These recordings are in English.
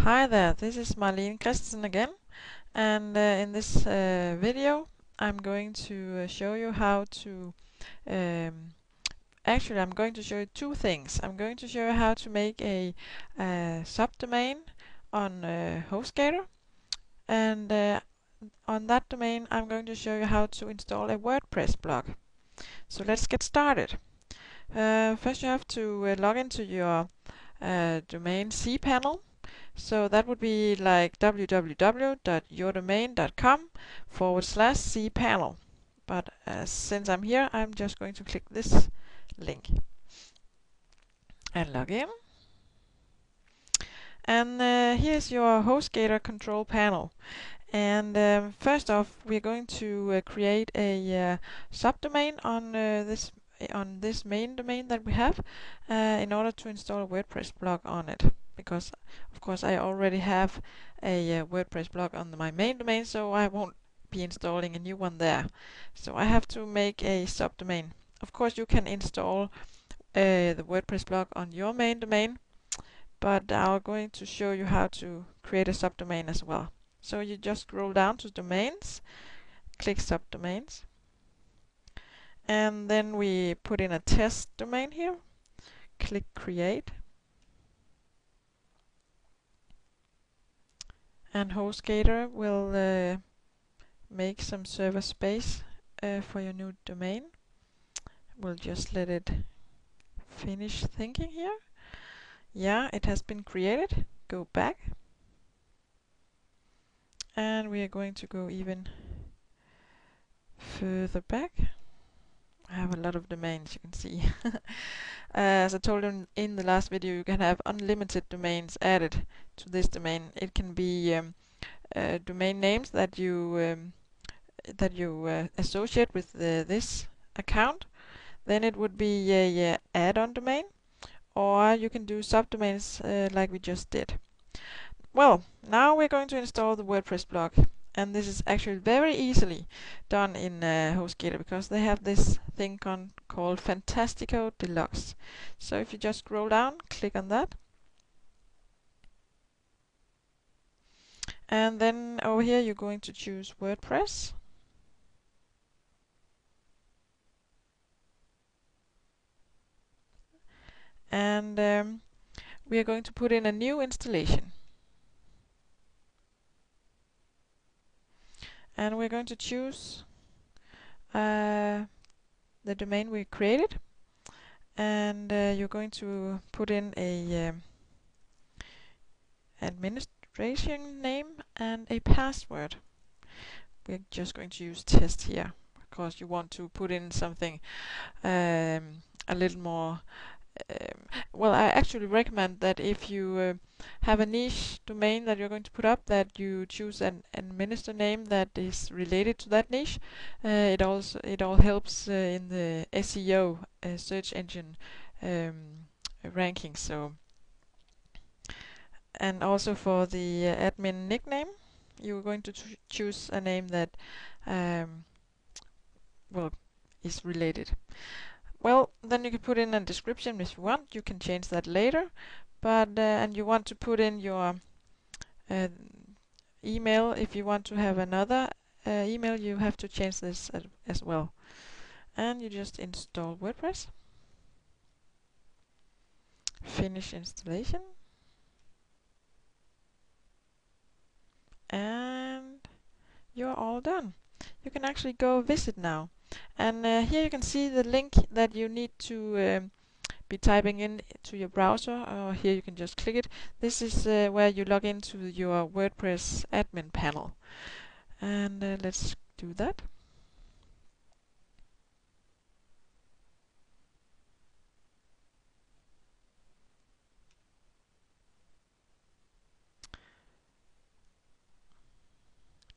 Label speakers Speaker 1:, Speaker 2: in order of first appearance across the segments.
Speaker 1: Hi there, this is Marlene Christensen again, and in this video I'm going to show you how to actually I'm going to show you two things. I'm going to show you how to make a subdomain on HostGator, and on that domain I'm going to show you how to install a WordPress blog. So let's get started. First you have to log into your domain cPanel. So that would be like www.yourdomain.com/cpanel. But since I'm here, I'm just going to click this link and log in. And here's your HostGator control panel. And first off, we're going to create a subdomain on this main domain that we have in order to install a WordPress blog on it. Because of course I already have a WordPress blog on my main domain, so I won't be installing a new one there. So I have to make a subdomain. Of course you can install the WordPress blog on your main domain, but I'm going to show you how to create a subdomain as well. So you just scroll down to domains, click subdomains, and then we put in a test domain here, click create, and HostGator will make some server space for your new domain. We'll just let it finish thinking here. Yeah, it has been created. Go back, and we are going to go even further back. I have a lot of domains, you can see. As I told you in the last video, you can have unlimited domains added to this domain. It can be domain names that you associate with this account. Then it would be a add-on domain, or you can do subdomains like we just did. Well, now we're going to install the WordPress blog, and this is actually very easily done in HostGator because they have this thing called Fantastico Deluxe. So if you just scroll down, click on that, and then over here you're going to choose WordPress. And we are going to put in a new installation. And we're going to choose the domain we created, and you're going to put in a administration name and a password. We're just going to use test here because you want to put in something a little more well, I actually recommend that if you have a niche domain that you're going to put up, that you choose an administrator name that is related to that niche. It all helps in the SEO search engine ranking. So, and also for the admin nickname, you're going to choose a name that well is related. Well, then you can put in a description if you want. You can change that later. But and you want to put in your email. If you want to have another email, you have to change this as well. And you just install WordPress. Finish installation. And you're all done. You can actually go visit now. And here you can see the link that you need to be typing in to your browser, or here you can just click it. This is where you log into your WordPress admin panel. And let's do that.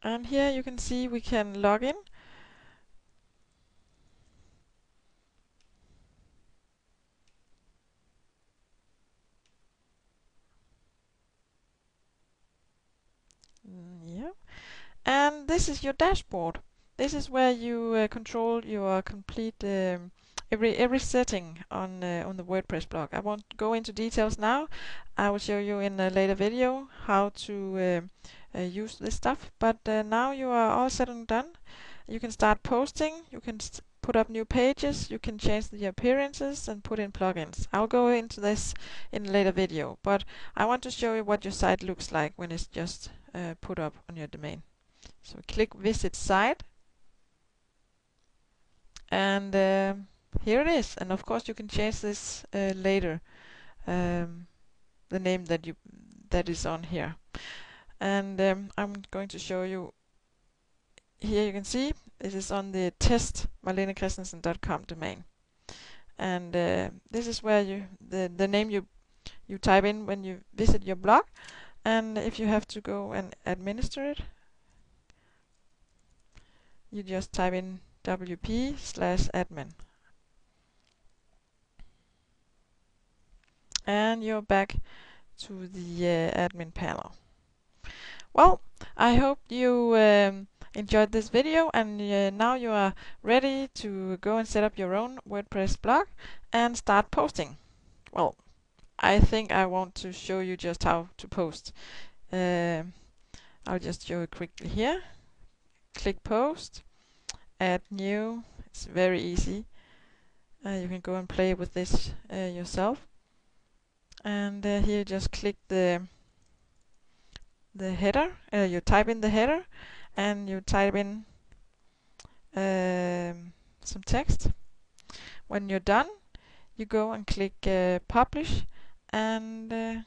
Speaker 1: And here you can see we can log in. Yeah. And this is your dashboard. This is where you control your complete every setting on the WordPress blog. I won't go into details now. I will show you in a later video how to use this stuff. But now you are all set and done. You can start posting. You can put up new pages. You can change the appearances and put in plugins. I'll go into this in a later video. But I want to show you what your site looks like when it's just put up on your domain. So click Visit Site. And here it is, and of course you can change this later, the name that is on here. And I'm going to show you. Here you can see it is on the test marlenekristensen.com domain, and this is where the name you type in when you visit your blog, and if you have to go and administer it, you just type in wp/admin. And you're back to the admin panel. Well, I hope you enjoyed this video, and now you are ready to go and set up your own WordPress blog and start posting. Well, I think I want to show you just how to post. I'll just show it quickly here. Click Post, Add New. It's very easy. You can go and play with this yourself. And here you just click the header. You type in the header, and you type in some text. When you're done, you go and click Publish, and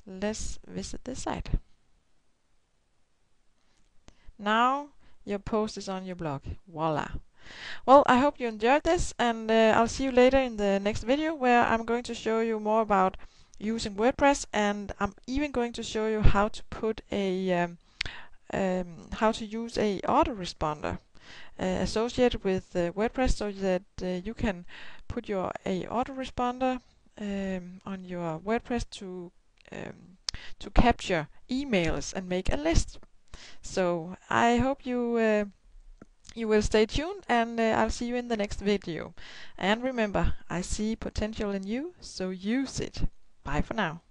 Speaker 1: let's visit the site. Now your post is on your blog. Voila! Well, I hope you enjoyed this, and I'll see you later in the next video, where I'm going to show you more about using WordPress, and I'm even going to show you how to put a how to use a autoresponder associated with WordPress, so that you can put your autoresponder on your WordPress to capture emails and make a list. So I hope you will stay tuned, and I'll see you in the next video. And remember, I see potential in you, so use it. Bye for now.